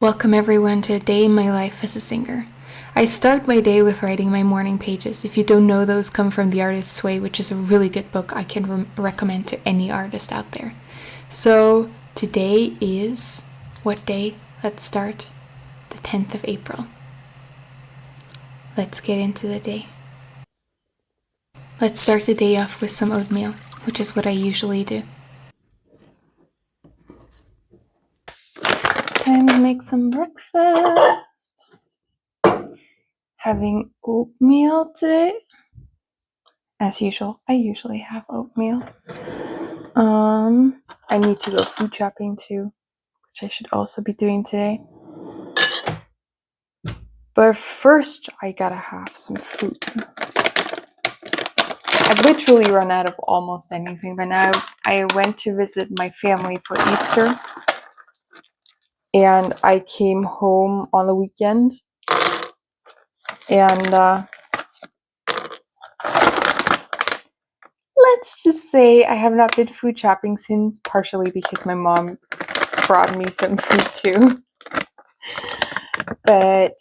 Welcome everyone to a day in my life as a singer. I start my day with writing my morning pages. If you don't know, those come from The Artist's Way, which is a really good book I can recommend to any artist out there. So today is, what day? Let's start. The 10th of April. Let's get into the day. Let's start the day off with some oatmeal, which is what I usually do. Time to make some breakfast. Having oatmeal today. As usual, I usually have oatmeal. I need to go food shopping too, which I should also be doing today. But first, I gotta have some food. I've literally run out of almost anything by now. I went to visit my family for Easter, and I came home on the weekend, and let's just say I have not been food shopping since, partially because my mom brought me some food too. But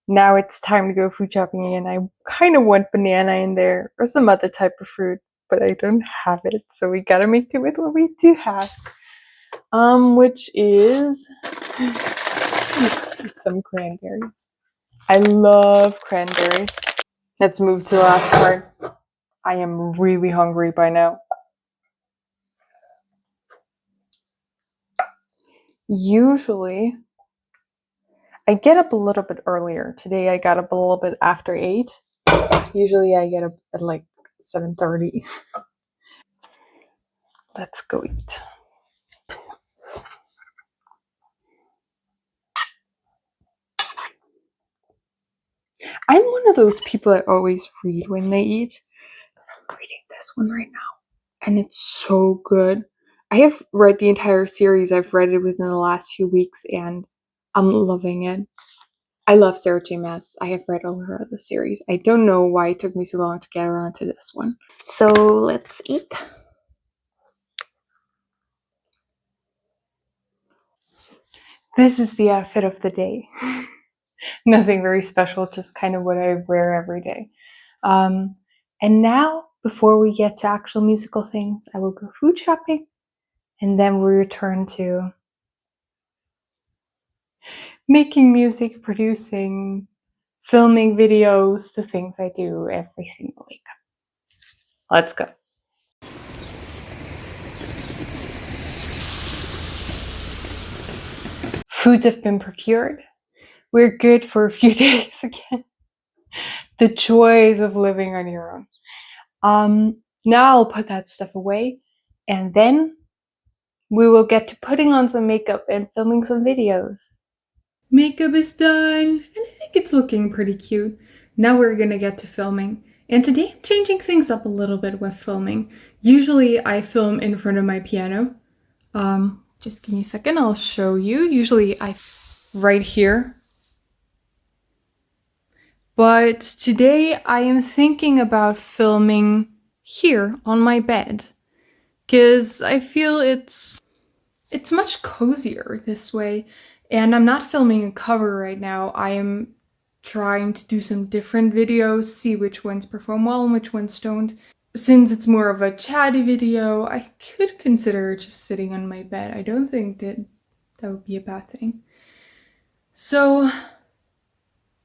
now it's time to go food shopping again. I kind of want banana in there or some other type of fruit, but I don't have it, so we gotta make do with what we do have. Which is some cranberries. I love cranberries. Let's move to the last part. I am really hungry by now. Usually, I get up a little bit earlier. Today I got up a little bit after 8. Usually I get up at like 7:30. Let's go eat. I'm one of those people that always read when they eat. I'm reading this one right now, and it's so good. I have read the entire series. I've read it within the last few weeks, and I'm loving it. I love Sarah J. Maas. I have read all her other series. I don't know why it took me so long to get around to this one. So let's eat. This is the outfit of the day. Nothing very special, just kind of what I wear every day. And now, before we get to actual musical things, I will go food shopping, and then we return to making music, producing, filming videos, the things I do every single week. Let's go. Foods have been procured. We're good for a few days again. The joys of living on your own. Now I'll put that stuff away, and then we will get to putting on some makeup and filming some videos. Makeup is done, and I think it's looking pretty cute. Now we're gonna get to filming. And today I'm changing things up a little bit with filming. Usually I film in front of my piano. Just give me a second, I'll show you. Usually I right here. But today I am thinking about filming here on my bed, because I feel it's much cozier this way. And I'm not filming a cover right now. I am trying to do some different videos, see which ones perform well and which ones don't. Since it's more of a chatty video, I could consider just sitting on my bed. I don't think that would be a bad thing. So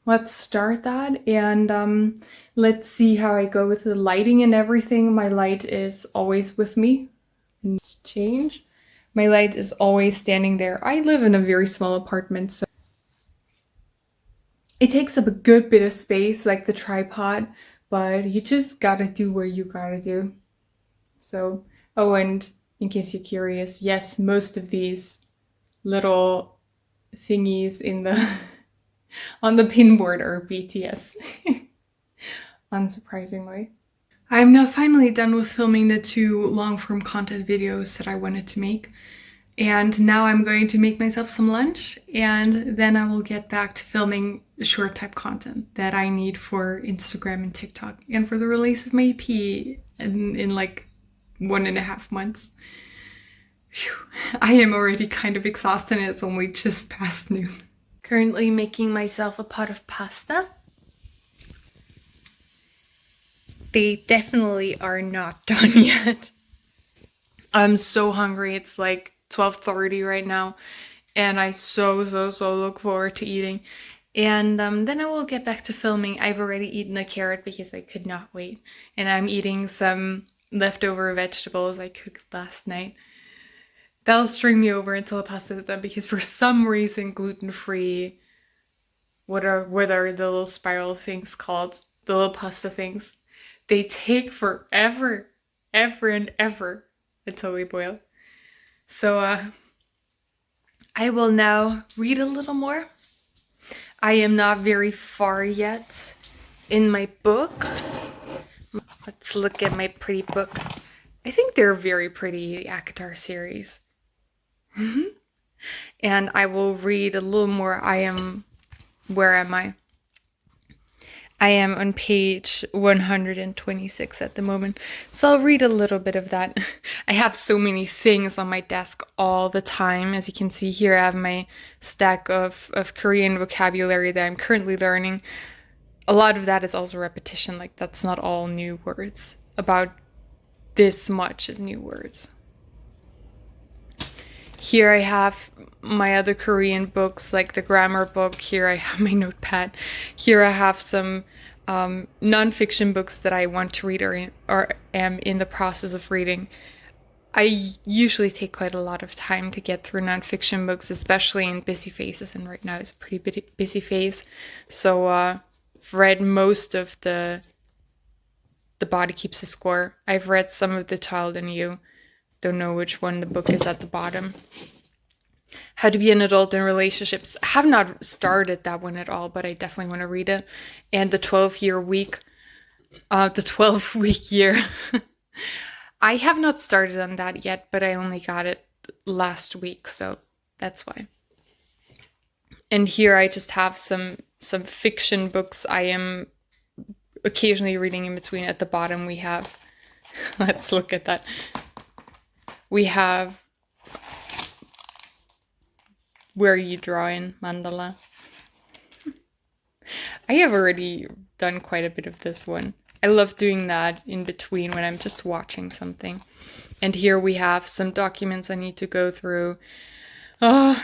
let's start that, and let's see how I go with the lighting and everything. My light is always with me. Let's change. My light is always standing there. I live in a very small apartment, so it takes up a good bit of space, like the tripod, but you just gotta do what you gotta do. So, oh, and in case you're curious, yes, most of these little thingies in the on the pinboard are BTS. Unsurprisingly. I'm now finally done with filming the 2 long-form content videos that I wanted to make. And now I'm going to make myself some lunch, and then I will get back to filming short type content that I need for Instagram and TikTok and for the release of my EP in like 1.5 months. Phew. I am already kind of exhausted and it's only just past noon. Currently making myself a pot of pasta. They definitely are not done yet. I'm so hungry. It's like 12:30 right now, and I so look forward to eating. And then I will get back to filming. I've already eaten a carrot because I could not wait. And I'm eating some leftover vegetables I cooked last night. That'll string me over until the pasta is done because for some reason gluten-free, what are the little spiral things called? The little pasta things. They take forever, ever and ever until they boil. So I will now read a little more. I am not very far yet in my book. Let's look at my pretty book. I think they're very pretty, the ACOTAR series. And I will read a little more. Where am I? I am on page 126 at the moment, so I'll read a little bit of that. I have so many things on my desk all the time. As you can see here, I have my stack of Korean vocabulary that I'm currently learning. A lot of that is also repetition, like that's not all new words. About this much is new words. Here I have my other Korean books, like the grammar book. Here I have my notepad. Here I have some nonfiction books that I want to read or am in the process of reading. I usually take quite a lot of time to get through nonfiction books, especially in busy phases, and right now is a pretty busy phase. So I've read most of the Body Keeps a Score. I've read some of The Child in You. Don't know which one the book is at the bottom. How to Be an Adult in Relationships. I have not started that one at all, but I definitely want to read it. And the 12-week year. I have not started on that yet, but I only got it last week, so that's why. And here I just have some fiction books I am occasionally reading in between. At the bottom we have, let's look at that. We have Where You Draw in Mandala. I have already done quite a bit of this one. I love doing that in between when I'm just watching something. And here we have some documents I need to go through. Oh,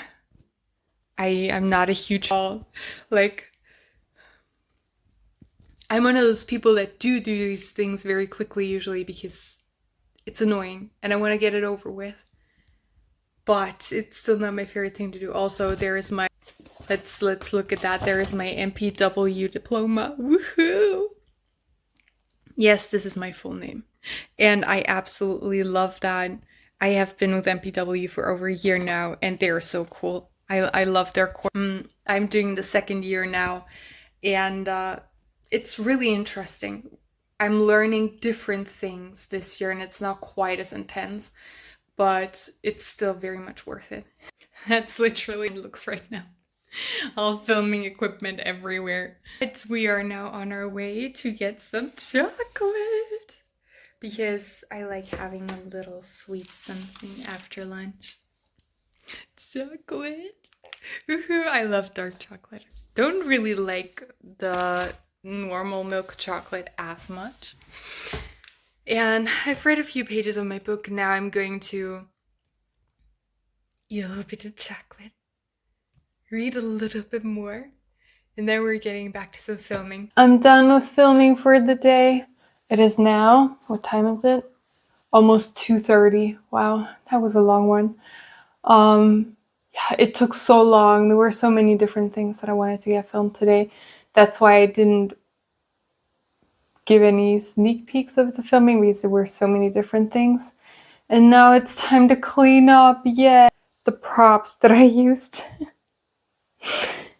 I'm not a huge like I'm one of those people that do these things very quickly usually because it's annoying and I want to get it over with. But it's still not my favorite thing to do. Also, there is my let's look at that. There is my MPW diploma. Woohoo! Yes, this is my full name. And I absolutely love that. I have been with MPW for over a year now, and they're so cool. I love their course. I'm doing the second year now, and it's really interesting. I'm learning different things this year, and it's not quite as intense, but it's still very much worth it. That's literally how it looks right now. All filming equipment everywhere. But we are now on our way to get some chocolate because I like having a little sweet something after lunch. Chocolate. I love dark chocolate. Don't really like the normal milk chocolate as much. And I've read a few pages of my book. Now I'm going to eat a little bit of chocolate, read a little bit more, and then we're getting back to some filming. I'm done with filming for the day. It is now, what time is it? Almost 2:30. Wow, that was a long one. Yeah, it took so long. There were so many different things that I wanted to get filmed today. That's why I didn't give any sneak peeks of the filming because there were so many different things. And now it's time to clean up. Yeah, the props that I used.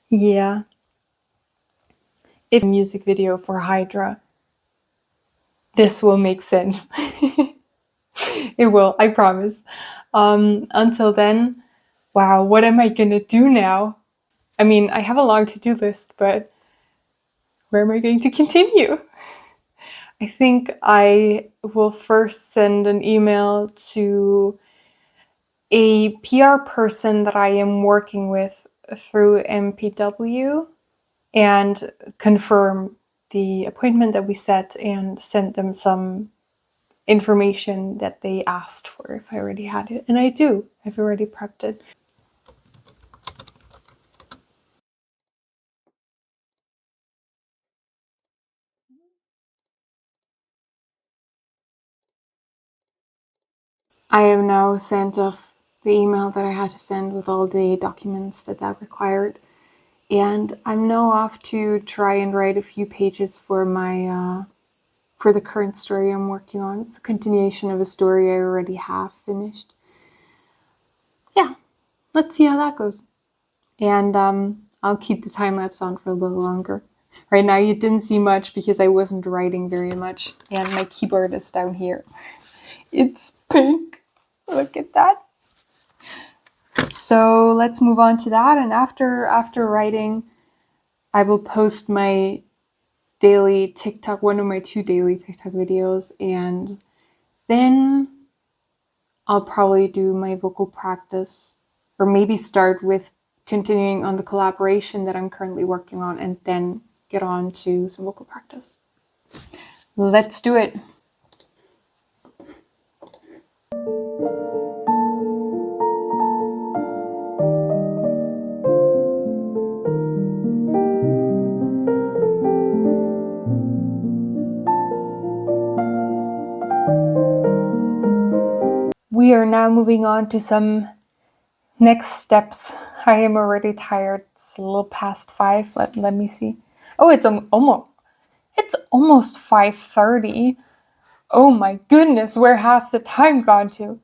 Yeah. If a music video for Hydra, this will make sense. It will, I promise. Until then, wow, what am I gonna do now? I mean, I have a long to-do list, but where am I going to continue? I think I will first send an email to a PR person that I am working with through MPW and confirm the appointment that we set and send them some information that they asked for if I already had it. And I do. I've already prepped it. I have now sent off the email that I had to send with all the documents that required. And I'm now off to try and write a few pages for my for the current story I'm working on. It's a continuation of a story I already have finished. Yeah, let's see how that goes. And I'll keep the time lapse on for a little longer. Right now you didn't see much because I wasn't writing very much, and my keyboard is down here. It's pink. Look at that. So let's move on to that, and after writing, I will post my daily TikTok, one of my 2 daily TikTok videos, and then I'll probably do my vocal practice, or maybe start with continuing on the collaboration that I'm currently working on and then get on to some vocal practice. Let's do it. We are now moving on to some next steps. I am already tired. It's a little past 5. Let me see. Oh, it's almost 5:30. Oh my goodness, where has the time gone to?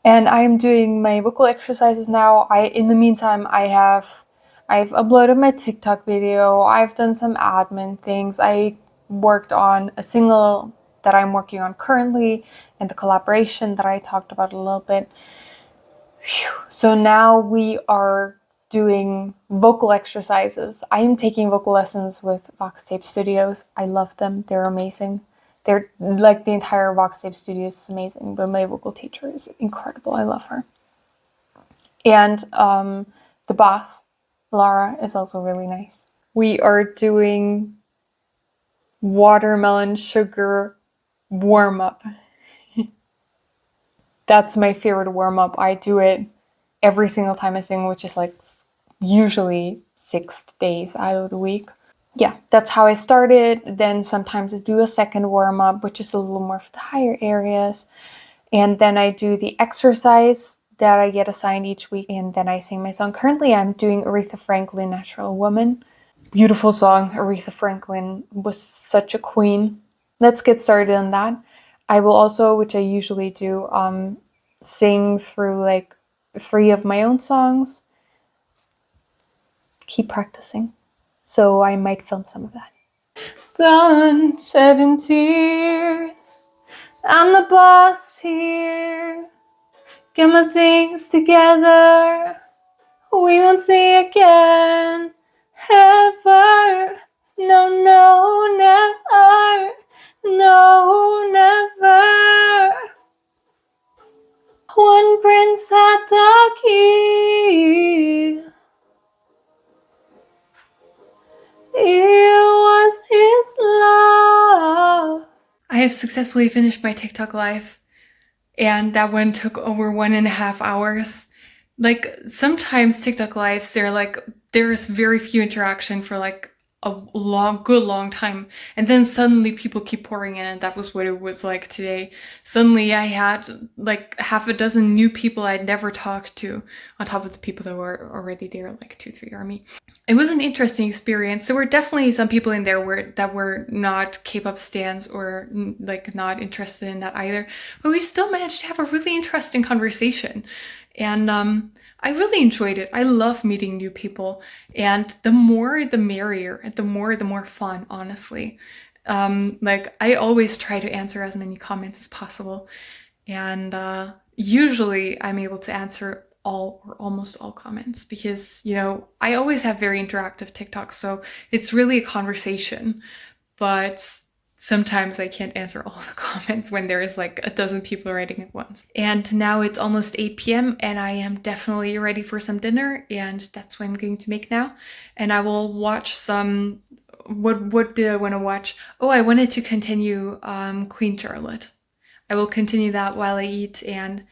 And I am doing my vocal exercises now. In the meantime, I've uploaded my TikTok video. I've done some admin things. I worked on a single that I'm working on currently and the collaboration that I talked about a little bit. Whew. So now we are doing vocal exercises. I am taking vocal lessons with Voxtape Studios. I love them. They're amazing. They're like the entire Voxtape Studios is amazing, but my vocal teacher is incredible. I love her. And the boss, Lara, is also really nice. We are doing watermelon sugar warm-up. That's my favorite warm-up. I do it every single time I sing, which is like usually 6 days out of the week. Yeah, that's how I started. Then sometimes I do a second warm-up, which is a little more for the higher areas. And then I do the exercise that I get assigned each week, and then I sing my song. Currently, I'm doing Aretha Franklin, Natural Woman. Beautiful song. Aretha Franklin was such a queen. Let's get started on that. I will also, which I usually do, sing through like 3 of my own songs. Keep practicing. So I might film some of that. Done shedding tears. I'm the boss here. Get my things together. We won't see again. Ever. No, no, never. No, never. One prince had the key. It was his love. I have successfully finished my TikTok live, and that one took over 1.5 hours. Like, sometimes TikTok lives, there's very few interaction for like a good long time, and then suddenly people keep pouring in, and that was what it was like today. Suddenly I had like half a dozen new people I'd never talked to, on top of the people that were already there, like 2-3 army. It was an interesting experience. There were definitely some people in there that were not K-pop stans or like not interested in that either, but we still managed to have a really interesting conversation. And I really enjoyed it. I love meeting new people, and the more the merrier, the more fun, honestly. Like, I always try to answer as many comments as possible, and usually I'm able to answer all or almost all comments because, you know, I always have very interactive TikToks, so it's really a conversation. But sometimes I can't answer all the comments when there is like a dozen people writing at once. And now it's almost 8 p.m. and I am definitely ready for some dinner, and that's what I'm going to make now. And I will watch some. What did I want to watch? Oh, I wanted to continue Queen Charlotte. I will continue that while I eat and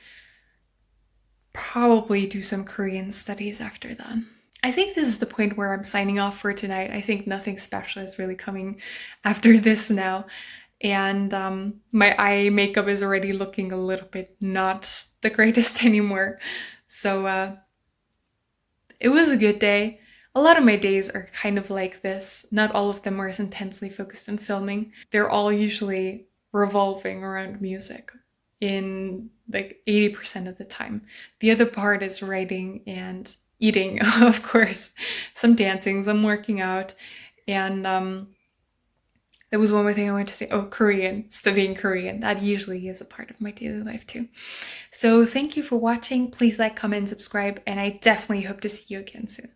probably do some Korean studies after that. I think this is the point where I'm signing off for tonight. I think nothing special is really coming after this now. And my eye makeup is already looking a little bit not the greatest anymore. So it was a good day. A lot of my days are kind of like this. Not all of them are as intensely focused on filming. They're all usually revolving around music in like 80% of the time. The other part is writing and eating, of course, some dancing, some working out, and there was one more thing I wanted to say. Oh, Korean, studying Korean. That usually is a part of my daily life too. So thank you for watching. Please like, comment, subscribe, and I definitely hope to see you again soon.